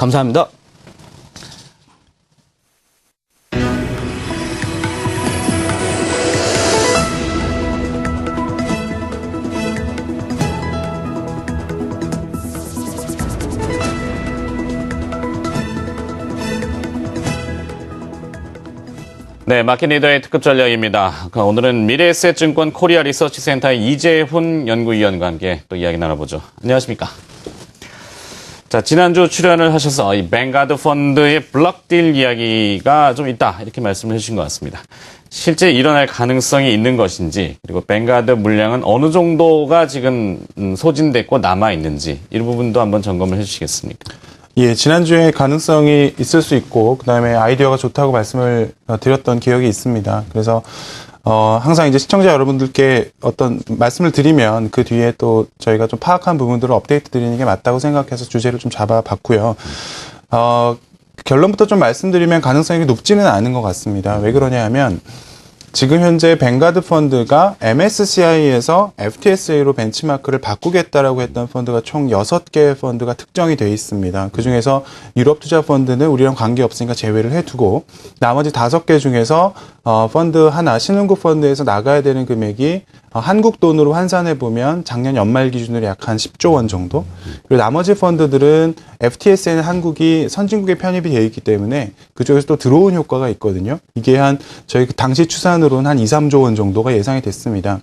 감사합니다. 네, 마켓 리더의 특급 전략입니다. 오늘은 미래에셋증권 코리아 리서치 센터의 이재훈 연구위원과 함께 또 이야기 나눠보죠. 안녕하십니까? 자, 지난주 출연을 하셔서 이 뱅가드 펀드의 블록딜 이야기가 좀 있다, 이렇게 말씀을 해주신 것 같습니다. 실제 일어날 가능성이 있는 것인지, 그리고 뱅가드 물량은 어느 정도가 지금 소진됐고 남아있는지, 이 부분도 한번 점검을 해주시겠습니까? 예, 지난주에 가능성이 있을 수 있고, 그 다음에 아이디어가 좋다고 말씀을 드렸던 기억이 있습니다. 그래서, 항상 이제 시청자 여러분들께 어떤 말씀을 드리면 그 뒤에 또 저희가 좀 파악한 부분들을 업데이트 드리는 게 맞다고 생각해서 주제를 좀 잡아봤고요. 결론부터 좀 말씀드리면 가능성이 높지는 않은 것 같습니다. 왜 그러냐 하면, 지금 현재 뱅가드 펀드가 MSCI에서 FTSA로 벤치마크를 바꾸겠다라고 했던 펀드가 총 6개의 펀드가 특정이 되어 있습니다. 그중에서 유럽 투자 펀드는 우리랑 관계없으니까 제외를 해두고 나머지 5개 중에서 펀드 하나, 신흥국 펀드에서 나가야 되는 금액이 한국 돈으로 환산해 보면 작년 연말 기준으로 약 한 10조 원 정도. 그리고 나머지 펀드들은 FTS에는 한국이 선진국에 편입이 되어 있기 때문에 그쪽에서 또 들어온 효과가 있거든요. 이게 저희 당시 추산으로는 한 2, 3조 원 정도가 예상이 됐습니다.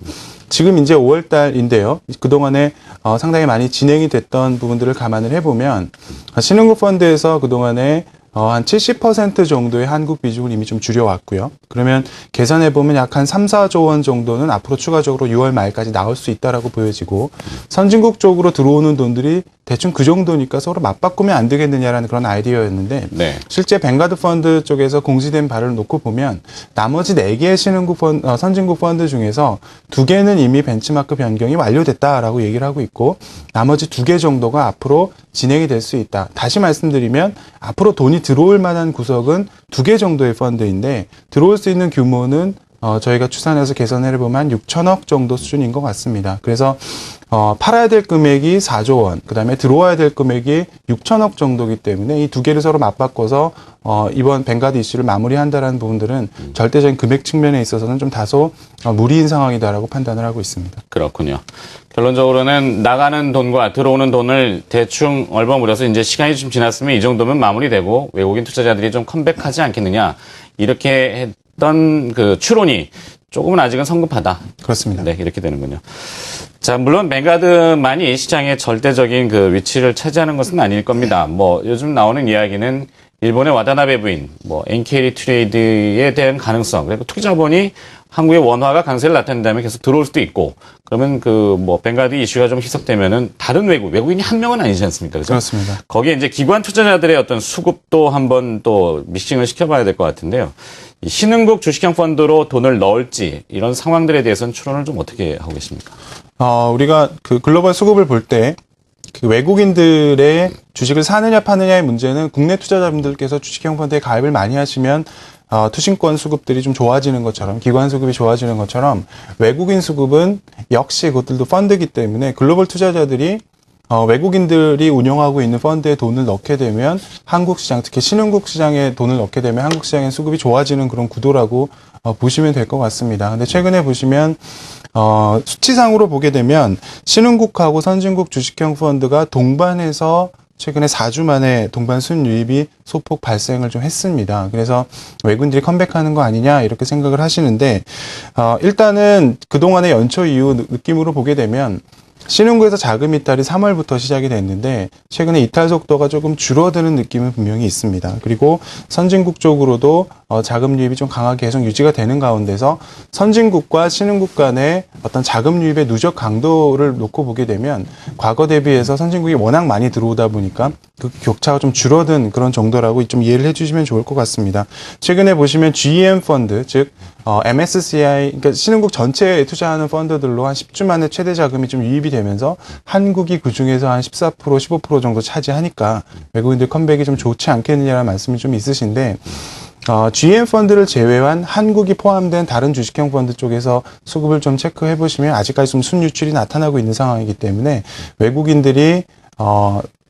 지금 이제 5월 달인데요. 그동안에 상당히 많이 진행이 됐던 부분들을 감안을 해보면 신흥국 펀드에서 그동안에 한 70% 정도의 한국 비중을 이미 좀 줄여왔고요. 그러면 계산해보면 약 한 3, 4조 원 정도는 앞으로 추가적으로 6월 말까지 나올 수 있다라고 보여지고, 선진국 쪽으로 들어오는 돈들이 대충 그 정도니까 서로 맞바꾸면 안 되겠느냐라는 그런 아이디어였는데, 네. 실제 뱅가드 펀드 쪽에서 공시된 바를 놓고 보면 나머지 4개의 선진국 펀드 중에서 2개는 이미 벤치마크 변경이 완료됐다라고 얘기를 하고 있고, 나머지 2개 정도가 앞으로 진행이 될 수 있다. 다시 말씀드리면 앞으로 돈이 들어올 만한 구석은 2개 정도의 펀드인데, 들어올 수 있는 규모는 저희가 추산해서 계산을 해보면 6천억 정도 수준인 것 같습니다. 그래서 팔아야 될 금액이 4조 원, 그 다음에 들어와야 될 금액이 6천억 정도이기 때문에 이 2개를 서로 맞바꿔서 이번 뱅가드 이슈를 마무리한다라는 부분들은 절대적인 금액 측면에 있어서는 좀 다소 무리인 상황이다라고 판단을 하고 있습니다. 그렇군요. 결론적으로는 나가는 돈과 들어오는 돈을 대충 얼버무려서 이제 시간이 좀 지났으면 이 정도면 마무리되고 외국인 투자자들이 좀 컴백하지 않겠느냐, 이렇게 했던 그 추론이 조금은 아직은 성급하다. 그렇습니다. 네, 이렇게 되는군요. 자, 물론 뱅가드만이 시장의 절대적인 그 위치를 차지하는 것은 아닐 겁니다. 뭐 요즘 나오는 이야기는 일본의 와다나베 부인, 엔케리 트레이드에 대한 가능성, 그리고 투자본이 한국의 원화가 강세를 나타낸다면 계속 들어올 수도 있고, 그러면 뱅가드 이슈가 좀 희석되면은 다른 외국인이 한 명은 아니지 않습니까? 그래서 그렇습니다. 거기에 이제 기관 투자자들의 어떤 수급도 한번 또 미싱을 시켜봐야 될 것 같은데요. 이 신흥국 주식형 펀드로 돈을 넣을지 이런 상황들에 대해서는 추론을 좀 어떻게 하고 계십니까? 우리가 그 글로벌 수급을 볼 때 그 외국인들의 주식을 사느냐 파느냐의 문제는 국내 투자자분들께서 주식형 펀드에 가입을 많이 하시면 투신권 수급들이 좀 좋아지는 것처럼, 기관 수급이 좋아지는 것처럼 외국인 수급은 역시 그것들도 펀드이기 때문에 글로벌 투자자들이 외국인들이 운영하고 있는 펀드에 돈을 넣게 되면 한국 시장, 특히 신흥국 시장에 돈을 넣게 되면 한국 시장의 수급이 좋아지는 그런 구도라고 보시면 될 것 같습니다. 근데 최근에 보시면 수치상으로 보게 되면 신흥국하고 선진국 주식형 펀드가 동반해서 최근에 4주 만에 동반 순유입이 소폭 발생을 좀 했습니다. 그래서 외국인들이 컴백하는 거 아니냐 이렇게 생각을 하시는데, 일단은 그동안의 연초 이후 느낌으로 보게 되면 신흥국에서 자금 이탈이 3월부터 시작이 됐는데 최근에 이탈 속도가 조금 줄어드는 느낌은 분명히 있습니다. 그리고 선진국 쪽으로도 자금 유입이 좀 강하게 계속 유지가 되는 가운데서 선진국과 신흥국 간의 어떤 자금 유입의 누적 강도를 놓고 보게 되면 과거 대비해서 선진국이 워낙 많이 들어오다 보니까 그 격차가 좀 줄어든 그런 정도라고 좀 이해를 해주시면 좋을 것 같습니다. 최근에 보시면 GEM 펀드, 즉 MSCI, 그러니까 신흥국 전체에 투자하는 펀드들로 한 10주 만에 최대 자금이 좀 유입이 되면서 한국이 그 중에서 한 14%, 15% 정도 차지하니까 외국인들 컴백이 좀 좋지 않겠느냐라는 말씀이 좀 있으신데, GM 펀드를 제외한 한국이 포함된 다른 주식형 펀드 쪽에서 수급을 좀 체크해 보시면 아직까지 좀 순유출이 나타나고 있는 상황이기 때문에 외국인들이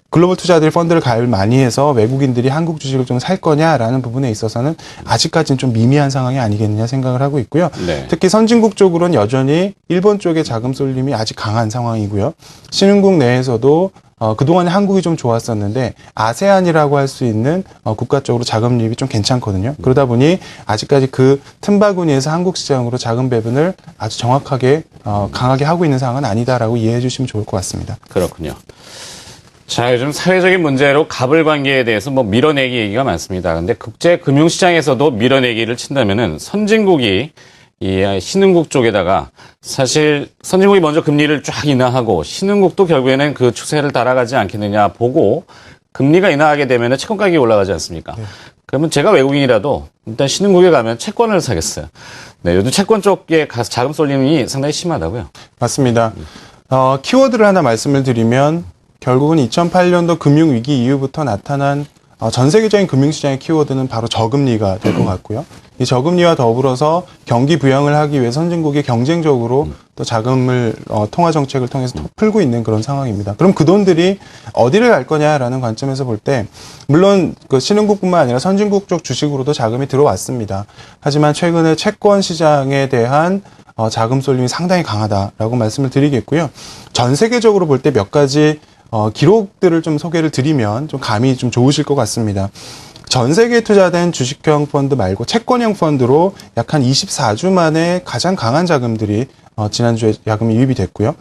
글로벌 투자들이 펀드를 가입을 많이 해서 외국인들이 한국 주식을 좀 살 거냐라는 부분에 있어서는 아직까지는 좀 미미한 상황이 아니겠느냐 생각을 하고 있고요. 네. 특히 선진국 쪽으로는 여전히 일본 쪽의 자금 쏠림이 아직 강한 상황이고요. 신흥국 내에서도 그동안에 한국이 좀 좋았었는데 아세안이라고 할 수 있는 국가 쪽으로 자금 유입이 좀 괜찮거든요. 그러다 보니 아직까지 그 틈바구니에서 한국 시장으로 자금 배분을 아주 정확하게 강하게 하고 있는 상황은 아니다라고 이해해 주시면 좋을 것 같습니다. 그렇군요. 자, 요즘 사회적인 문제로 갑을 관계에 대해서 뭐 밀어내기 얘기가 많습니다. 근데 국제 금융시장에서도 밀어내기를 친다면은 선진국이 이 신흥국 쪽에다가 사실 선진국이 먼저 금리를 쫙 인하하고 신흥국도 결국에는 그 추세를 따라가지 않겠느냐 보고 금리가 인하하게 되면은 채권 가격이 올라가지 않습니까? 네. 그러면 제가 외국인이라도 일단 신흥국에 가면 채권을 사겠어요. 네, 요즘 채권 쪽에 가서 자금 쏠림이 상당히 심하다고요. 맞습니다. 키워드를 하나 말씀을 드리면 결국은 2008년도 금융위기 이후부터 나타난 전 세계적인 금융시장의 키워드는 바로 저금리가 될 것 같고요. 이 저금리와 더불어서 경기 부양을 하기 위해 선진국이 경쟁적으로 또 자금을 통화 정책을 통해서 풀고 있는 그런 상황입니다. 그럼 그 돈들이 어디를 갈 거냐라는 관점에서 볼 때 물론 그 신흥국뿐만 아니라 선진국 쪽 주식으로도 자금이 들어왔습니다. 하지만 최근에 채권 시장에 대한 자금 쏠림이 상당히 강하다라고 말씀을 드리겠고요. 전 세계적으로 볼 때 몇 가지 기록들을 좀 소개를 드리면 좀 감이 좀 좋으실 것 같습니다. 전 세계에 투자된 주식형 펀드 말고 채권형 펀드로 약 한 24주 만에 가장 강한 자금들이 지난주에 자금이 유입이 됐고요.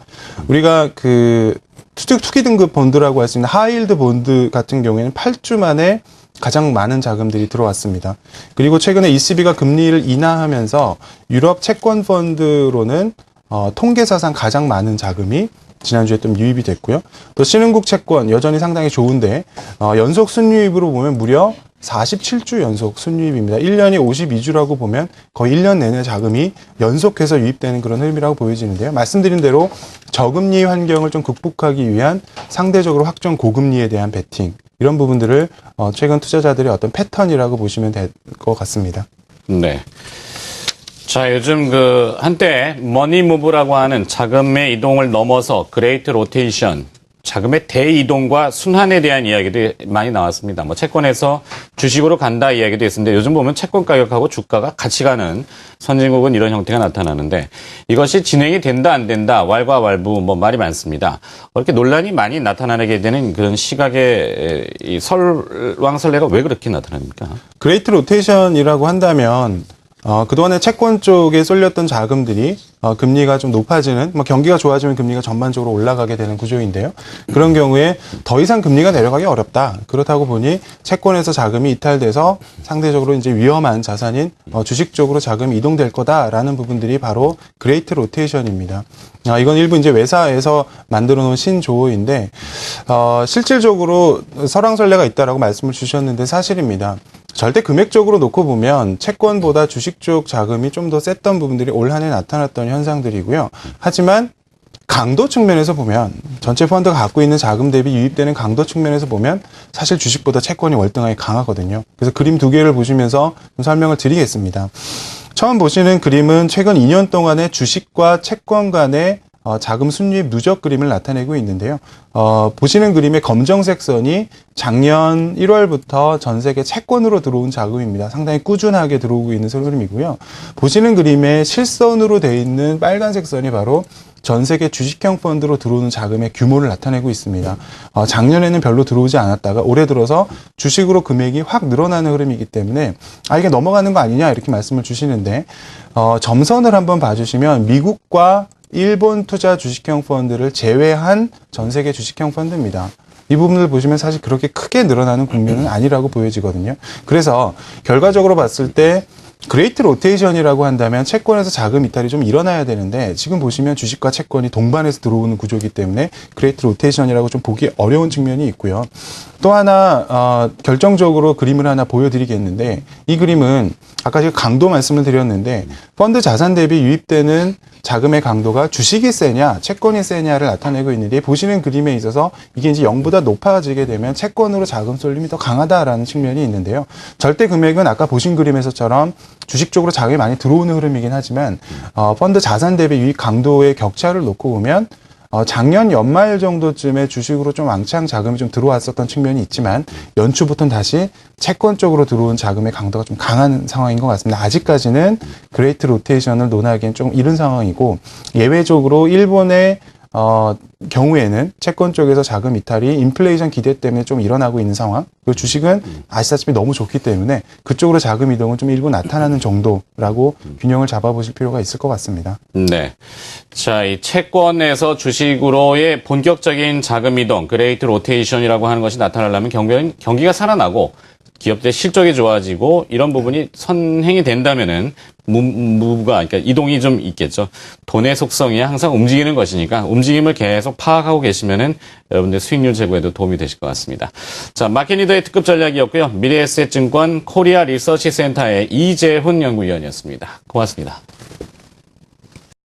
우리가 그 투기 등급 본드라고 할 수 있는 하이힐드 본드 같은 경우에는 8주 만에 가장 많은 자금들이 들어왔습니다. 그리고 최근에 ECB가 금리를 인하하면서 유럽 채권 펀드로는 통계사상 가장 많은 자금이 지난주에 좀 유입이 됐고요. 또 신흥국 채권 여전히 상당히 좋은데 연속 순유입으로 보면 무려 47주 연속 순유입입니다. 1년이 52주라고 보면 거의 1년 내내 자금이 연속해서 유입되는 그런 흐름이라고 보여지는데요. 말씀드린 대로 저금리 환경을 좀 극복하기 위한 상대적으로 확정 고금리에 대한 베팅 이런 부분들을 최근 투자자들의 어떤 패턴이라고 보시면 될 것 같습니다. 네. 자, 요즘 한때 머니무브라고 하는 자금의 이동을 넘어서 그레이트 로테이션, 자금의 대이동과 순환에 대한 이야기도 많이 나왔습니다. 뭐 채권에서 주식으로 간다 이야기도 있었는데 요즘 보면 채권 가격하고 주가가 같이 가는 선진국은 이런 형태가 나타나는데 이것이 진행이 된다 안 된다 왈가왈부 뭐 말이 많습니다. 이렇게 논란이 많이 나타나게 되는 그런 시각의 이 설왕설래가 왜 그렇게 나타납니까? 그레이트 로테이션이라고 한다면 그동안에 채권 쪽에 쏠렸던 자금들이 금리가 좀 높아지는, 경기가 좋아지면 금리가 전반적으로 올라가게 되는 구조인데요. 그런 경우에 더 이상 금리가 내려가기 어렵다. 그렇다고 보니 채권에서 자금이 이탈돼서 상대적으로 이제 위험한 자산인 주식 쪽으로 자금이 이동될 거다라는 부분들이 바로 그레이트 로테이션입니다. 이건 일부 이제 외사에서 만들어 놓은 신조어인데, 실질적으로 설왕설래가 있다라고 말씀을 주셨는데 사실입니다. 절대 금액적으로 놓고 보면 채권보다 주식 쪽 자금이 좀 더 셌던 부분들이 올 한 해 나타났던 현상들이고요. 하지만 강도 측면에서 보면 전체 펀드가 갖고 있는 자금 대비 유입되는 강도 측면에서 보면 사실 주식보다 채권이 월등하게 강하거든요. 그래서 그림 두 개를 보시면서 좀 설명을 드리겠습니다. 처음 보시는 그림은 최근 2년 동안의 주식과 채권 간의 자금 순유입 누적 그림을 나타내고 있는데요. 보시는 그림의 검정색 선이 작년 1월부터 전 세계 채권으로 들어온 자금입니다. 상당히 꾸준하게 들어오고 있는 흐름이고요. 보시는 그림의 실선으로 되어 있는 빨간색 선이 바로 전 세계 주식형 펀드로 들어오는 자금의 규모를 나타내고 있습니다. 작년에는 별로 들어오지 않았다가 올해 들어서 주식으로 금액이 확 늘어나는 흐름이기 때문에 이게 넘어가는 거 아니냐 이렇게 말씀을 주시는데 점선을 한번 봐주시면 미국과 일본 투자 주식형 펀드를 제외한 전 세계 주식형 펀드입니다. 이 부분을 보시면 사실 그렇게 크게 늘어나는 국면은 아니라고 보여지거든요. 그래서 결과적으로 봤을 때 그레이트 로테이션이라고 한다면 채권에서 자금 이탈이 좀 일어나야 되는데 지금 보시면 주식과 채권이 동반해서 들어오는 구조이기 때문에 그레이트 로테이션이라고 좀 보기 어려운 측면이 있고요. 또 하나 결정적으로 그림을 하나 보여드리겠는데 이 그림은 아까 제가 강도 말씀을 드렸는데 펀드 자산 대비 유입되는 자금의 강도가 주식이 세냐 채권이 세냐를 나타내고 있는데 보시는 그림에 있어서 이게 이제 0보다 높아지게 되면 채권으로 자금 쏠림이 더 강하다라는 측면이 있는데요. 절대 금액은 아까 보신 그림에서처럼 주식 쪽으로 자금이 많이 들어오는 흐름이긴 하지만 펀드 자산 대비 유입 강도의 격차를 놓고 보면 작년 연말 정도쯤에 주식으로 좀 왕창 자금이 좀 들어왔었던 측면이 있지만 연초부터는 다시 채권 쪽으로 들어온 자금의 강도가 좀 강한 상황인 것 같습니다. 아직까지는 그레이트 로테이션을 논하기엔 좀 이른 상황이고 예외적으로 일본의 경우에는 채권 쪽에서 자금 이탈이 인플레이션 기대 때문에 좀 일어나고 있는 상황. 그리고 주식은 아시다시피 너무 좋기 때문에 그쪽으로 자금 이동은 좀 일부 나타나는 정도라고 균형을 잡아보실 필요가 있을 것 같습니다. 네. 자, 이 채권에서 주식으로의 본격적인 자금 이동, 그레이트 로테이션이라고 하는 것이 나타나려면 경기가 살아나고 기업들의 실적이 좋아지고 이런 부분이 선행이 된다면은 그러니까 이동이 좀 있겠죠. 돈의 속성이 항상 움직이는 것이니까 움직임을 계속 파악하고 계시면은 여러분들 수익률 제고에도 도움이 되실 것 같습니다. 자, 마켓리더의 특급 전략이었고요. 미래에셋증권 코리아 리서치 센터의 이재훈 연구위원이었습니다. 고맙습니다.